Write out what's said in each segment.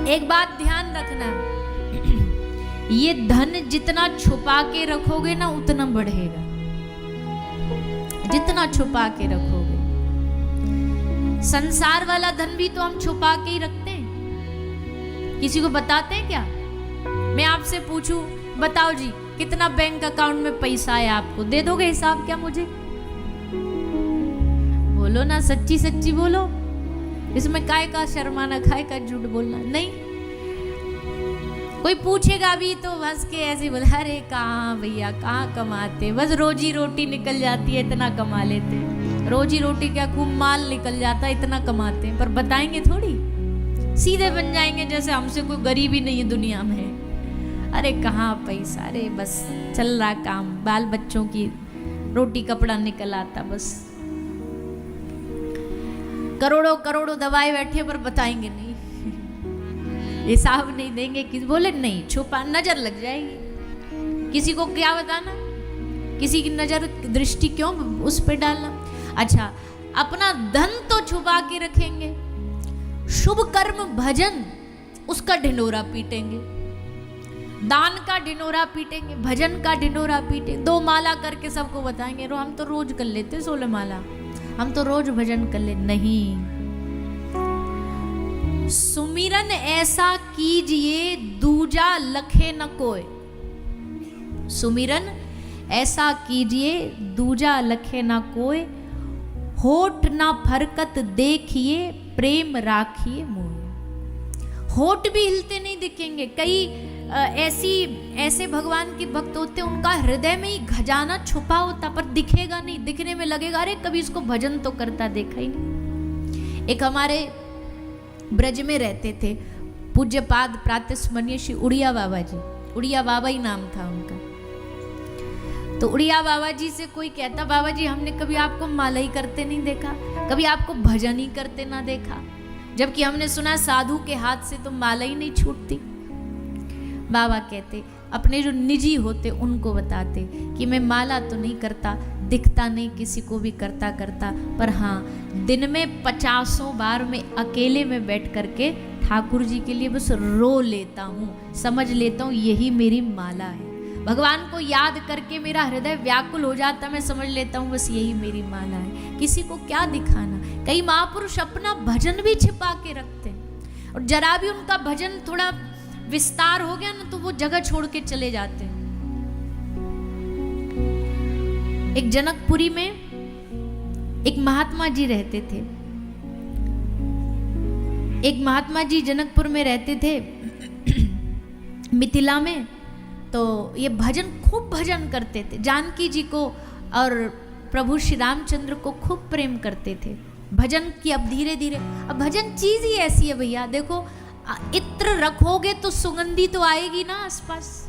एक बात ध्यान रखना, ये धन जितना छुपा के रखोगे ना उतना बढ़ेगा, जितना छुपा के रखोगे। संसार वाला धन भी तो हम छुपा के ही रखते हैं, किसी को बताते हैं क्या? मैं आपसे पूछूं, बताओ जी कितना बैंक अकाउंट में पैसा है आपको, दे दोगे हिसाब क्या मुझे? बोलो ना, सच्ची सच्ची बोलो, इसमें काय का शर्माना, काय का झूठ बोलना नहीं। कोई पूछेगा भी तो हंस के ऐसे बोले, अरे कहाँ भैया कहाँ कमाते, बस रोजी रोटी निकल जाती है इतना कमा लेते। रोजी रोटी क्या, खूब माल निकल जाता है इतना कमाते हैं, पर बताएंगे थोड़ी, सीधे बन जाएंगे जैसे हमसे कोई गरीब ही नहीं है दुनिया में। अरे कहाँ पैसा, अरे बस चल रहा काम, बाल बच्चों की रोटी कपड़ा निकल आता, बस करोड़ों करोड़ों दवाए बैठे पर बताएंगे नहीं, हिसाब नहीं देंगे। किस बोले नहीं, छुपा, नजर लग जाएगी। किसी को क्या बताना, किसी की नजर दृष्टि क्यों उस पे डालना। अच्छा, अपना धन तो छुपा के रखेंगे, शुभ कर्म भजन उसका ढिंढोरा पीटेंगे, दान का ढिंढोरा पीटेंगे, भजन का ढिंढोरा पीटेंगे। 2 माला करके सबको बताएंगे, हम तो रोज कर लेते 16 माला, हम तो रोज भजन कर ले। नहीं, सुमिरन ऐसा कीजिए दूजा लखे न कोय, सुमिरन ऐसा कीजिए दूजा लखे न कोय, होठ ना फरकत देखिए प्रेम राखिए मोह। होठ भी हिलते नहीं दिखेंगे। कई ऐसे भगवान के भक्त होते, उनका हृदय में ही खजाना छुपा होता पर दिखेगा नहीं, दिखने में लगेगा अरे कभी इसको भजन तो करता देखा ही नहीं। एक हमारे ब्रज में रहते थे पूज्यपाद प्रातस्मरणीय श्री उड़िया बाबा जी, उड़िया बाबा ही नाम था उनका। तो उड़िया बाबा जी से कोई कहता, बाबा जी हमने कभी आपको माला ही करते नहीं देखा, कभी आपको भजन ही करते ना देखा, जबकि हमने सुना साधु के हाथ से तो माला ही नहीं छूटती। बाबा कहते, अपने जो निजी होते उनको बताते कि मैं माला तो नहीं करता, दिखता नहीं किसी को भी करता करता, पर हाँ दिन में 50 बार मैं अकेले में बैठ करके ठाकुर जी के लिए बस रो लेता हूँ, समझ लेता हूँ यही मेरी माला है। भगवान को याद करके मेरा हृदय व्याकुल हो जाता, मैं समझ लेता हूँ बस यही मेरी माला है। किसी को क्या दिखाना। कई महापुरुष अपना भजन भी छिपा के रखते हैं, और जरा भी उनका भजन थोड़ा विस्तार हो गया ना तो वो जगह छोड़ के चले जाते हैं। एक जनकपुरी में एक महात्मा जी रहते थे, एक महात्मा जी जनकपुर में रहते थे मिथिला में। तो ये भजन, खूब भजन करते थे, जानकी जी को और प्रभु श्री रामचंद्र को खूब प्रेम करते थे। भजन की अब धीरे धीरे, अब भजन चीज ही ऐसी है भैया, देखो इत्र रखोगे तो सुगंधी तो आएगी ना आसपास,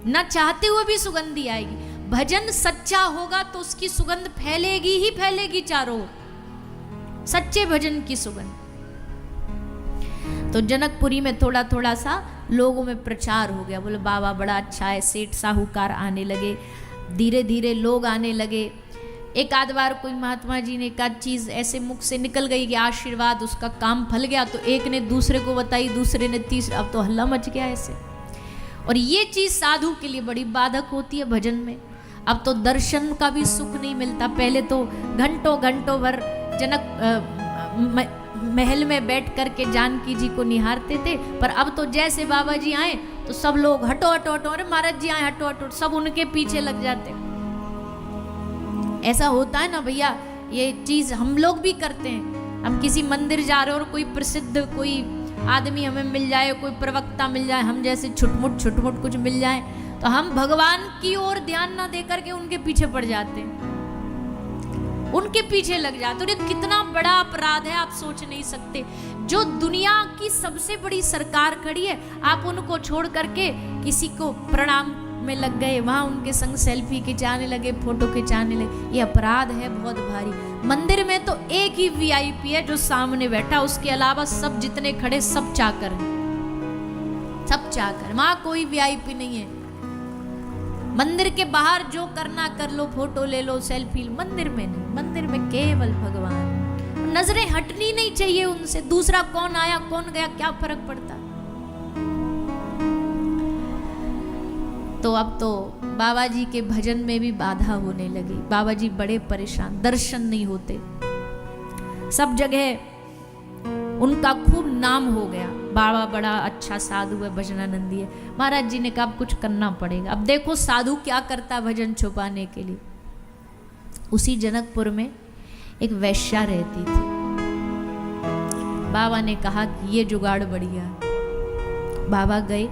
ना चाहते हुए भी सुगंधी आएगी। भजन सच्चा होगा तो उसकी सुगंध फैलेगी ही फैलेगी चारों ओर, सच्चे भजन की सुगंध। तो जनकपुरी में थोड़ा थोड़ा सा लोगों में प्रचार हो गया, बोले बाबा बड़ा अच्छा है, सेठ साहूकार आने लगे, धीरे धीरे लोग आने लगे। एक आध बार कोई महात्मा जी ने एक आध चीज़ ऐसे मुख से निकल गई कि आशीर्वाद, उसका काम फल गया, तो एक ने दूसरे को बताई, दूसरे ने तीसरे, अब तो हल्ला मच गया ऐसे। और ये चीज़ साधु के लिए बड़ी बाधक होती है भजन में। अब तो दर्शन का भी सुख नहीं मिलता। पहले तो घंटों घंटों भर जनक महल में बैठ करके जानकी जी को निहारते थे, पर अब तो जैसे बाबा जी आए तो सब लोग हटो हटो हटो, अरे महाराज जी आए हटो हटो, सब उनके पीछे लग जाते। ऐसा होता है ना भैया, ये चीज हम लोग भी करते हैं। हम किसी मंदिर जा रहे हो और कोई प्रसिद्ध कोई आदमी हमें मिल जाए, कोई प्रवक्ता मिल जाए, हम जैसे छुटमुट कुछ मिल जाए, तो हम भगवान की ओर ध्यान ना दे करके उनके पीछे पड़ जाते हैं, उनके पीछे लग जाते। और ये कितना बड़ा अपराध है आप सोच नहीं सकते। जो दुनिया की सबसे बड़ी सरकार खड़ी है, आप उनको छोड़ करके किसी को प्रणाम में लग गए, वहां उनके संग सेल्फी खिंचाने लगे, फोटो खिंचाने लगे। ये अपराध है बहुत भारी। मंदिर में तो एक ही वीआईपी है जो सामने बैठा, उसके अलावा सब जितने खड़े सब चाकर हैं, सब चाकर। वहां कोई वीआईपी नहीं है। मंदिर के बाहर जो करना कर लो, फोटो ले लो, सेल्फी, मंदिर में नहीं। मंदिर में केवल भगवान। नजरें हटनी नहीं चाहिए उनसे। दूसरा कौन आया कौन गया क्या फर्क पड़ता। तो अब तो बाबा जी के भजन में भी बाधा होने लगी। बाबा जी बड़े परेशान, दर्शन नहीं होते। सब जगह उनका खूब नाम हो गया, बाबा बड़ा अच्छा साधु है, भजनानंदी है। महाराज जी ने कहा अब कुछ करना पड़ेगा। अब देखो साधु क्या करता भजन छुपाने के लिए। उसी जनकपुर में एक वैश्या रहती थी। बाबा ने कहा कि ये जुगाड़ बढ़िया। बाबा गए,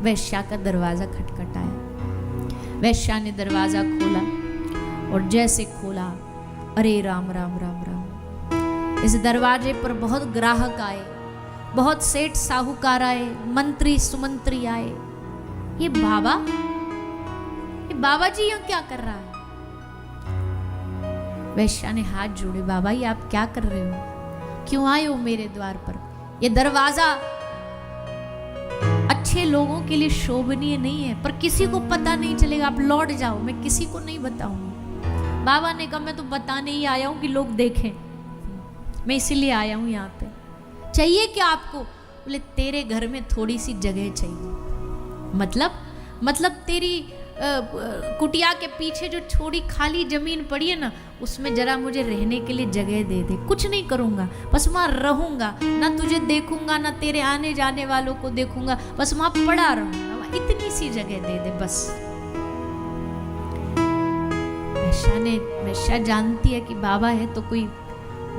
वैश्या का दरवाजा खटखटाया। वैश्या ने दरवाजा खोला और जैसे खोला, अरे राम राम राम राम, इस दरवाजे पर बहुत ग्राहक आए, बहुत सेठ साहूकार आए, मंत्री सुमंत्री आए। ये बाबा जी यहाँ क्या कर रहा है? वैश्या ने हाथ जोड़े, बाबा ये आप क्या कर रहे हो? क्यों आए हो मेरे द्वार पर? ये दरवाजा अच्छे लोगों के लिए शोभनीय नहीं है, पर किसी को पता नहीं चलेगा, आप लौट जाओ, मैं किसी को नहीं बताऊंगी। बाबा ने कहा मैं तो बताने ही आया हूं कि लोग देखें, मैं इसीलिए आया हूं यहाँ पे। चाहिए क्या आपको? बोले तेरे घर में थोड़ी सी जगह चाहिए। मतलब तेरी कुटिया के पीछे जो थोड़ी खाली जमीन पड़ी है ना, उसमें जरा मुझे रहने के लिए जगह दे दे। कुछ नहीं करूंगा, बस वहां रहूंगा, ना तुझे देखूंगा ना तेरे आने जाने वालों को देखूंगा, बस वहां पड़ा रहूंगा, इतनी सी जगह दे दे बस। वैश्या जानती है कि बाबा है तो कोई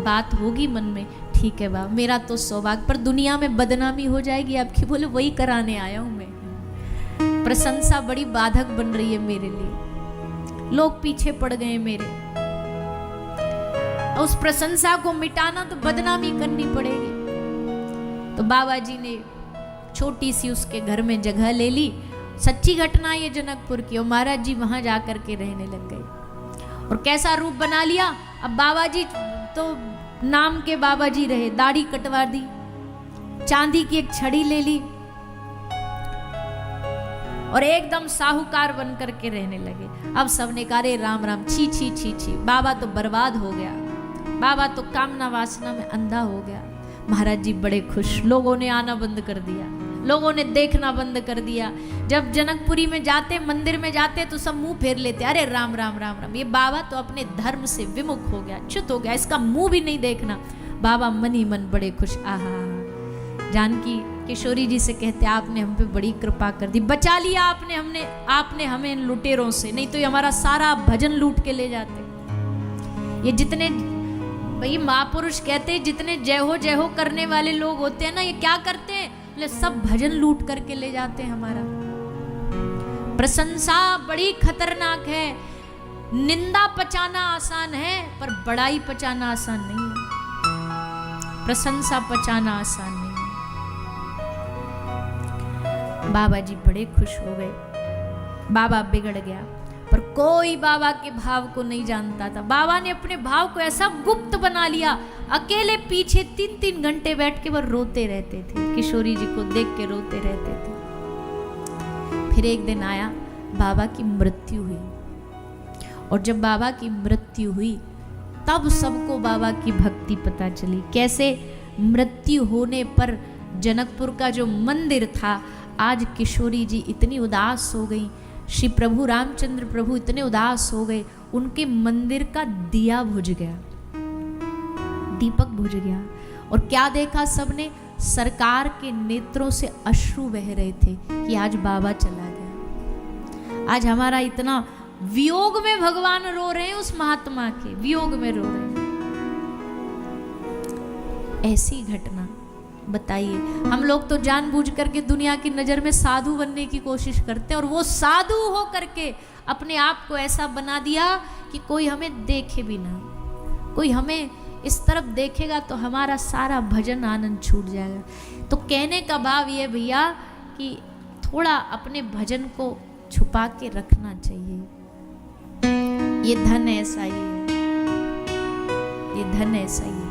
बात होगी मन में। ठीक है बाबा, मेरा तो सौभाग्य, पर दुनिया में बदनामी हो जाएगी आपकी। बोले वही कराने आया हूं मैं। प्रशंसा बड़ी बाधक बन रही है मेरे लिए, लोग पीछे पड़ गए मेरे। उस प्रशंसा को मिटाना तो बदनामी करनी पड़ेगी। तो बाबा जी ने छोटी सी उसके घर में जगह ले ली। सच्ची घटना ये जनकपुर की। और महाराज जी वहां जाकर के रहने लग गए। और कैसा रूप बना लिया। अब बाबा जी तो नाम के बाबा जी रहे, दाढ़ी कटवा दी, चांदी की एक छड़ी ले ली और एकदम साहूकार बन करके रहने लगे। अब सबने कहा रे राम राम, छी छी छी छी, बाबा तो बर्बाद हो गया, बाबा तो कामना वासना में अंधा हो गया। महाराज जी बड़े खुश। लोगों ने आना बंद कर दिया, लोगों ने देखना बंद कर दिया। जब जनकपुरी में जाते, मंदिर में जाते तो सब मुंह फेर लेते, अरे राम राम राम राम, ये बाबा तो अपने धर्म से विमुख हो गया, च्युत हो गया, इसका मुंह भी नहीं देखना। बाबा मन ही मन बड़े खुश। आहा, जानकी किशोरी जी से कहते आपने हम पे बड़ी कृपा कर दी, बचा लिया आपने हमें इन लुटेरों से, नहीं तो ये हमारा सारा भजन लूट के ले जाते। ये जितने भाई महापुरुष कहते हैं, जितने जय हो करने वाले लोग होते हैं ना, ये क्या करते हैं? बोले सब भजन लूट करके ले जाते हैं हमारा। प्रशंसा बड़ी खतरनाक है। निंदा पचाना आसान है, पर बड़ाई पचाना आसान नहीं है। प्रशंसा पचाना आसान नहीं है। बाबा जी बड़े खुश हो गए। बाबा बिगड़ गया, पर कोई बाबा के भाव को नहीं जानता था। बाबा ने अपने भाव को ऐसा गुप्त बना लिया, अकेले पीछे 3-3 घंटे बैठ के वो रोते रहते थे, किशोरी जी को देख के रोते रहते थे। फिर एक दिन आया, बाबा की मृत्यु हुई। और जब बाबा की मृत्यु हुई तब सबको बाबा की भक्ति पता चली। कैसे मृत्यु होने पर जनकपुर का जो मंदिर था, आज किशोरी जी इतनी उदास हो गई, श्री प्रभु रामचंद्र प्रभु इतने उदास हो गए, उनके मंदिर का दिया बुझ गया, दीपक बुझ गया। और क्या देखा सबने? सरकार के नेत्रों से अश्रु बह रहे थे कि आज बाबा चला गया। आज हमारा इतना वियोग में भगवान रो रहे हैं, उस महात्मा के वियोग में रो रहे हैं। ऐसी घटना बताइए। हम लोग तो जानबूझ करके दुनिया की नजर में साधु बनने की कोशिश करते हैं, और वो साधु हो करके अपने आप को ऐसा बना दिया कि कोई हमें देखे भी ना। कोई हमें इस तरफ देखेगा तो हमारा सारा भजन आनंद छूट जाएगा। तो कहने का भाव ये भैया कि थोड़ा अपने भजन को छुपा के रखना चाहिए। ये धन ऐसा ही है, ये धन ऐसा ही है।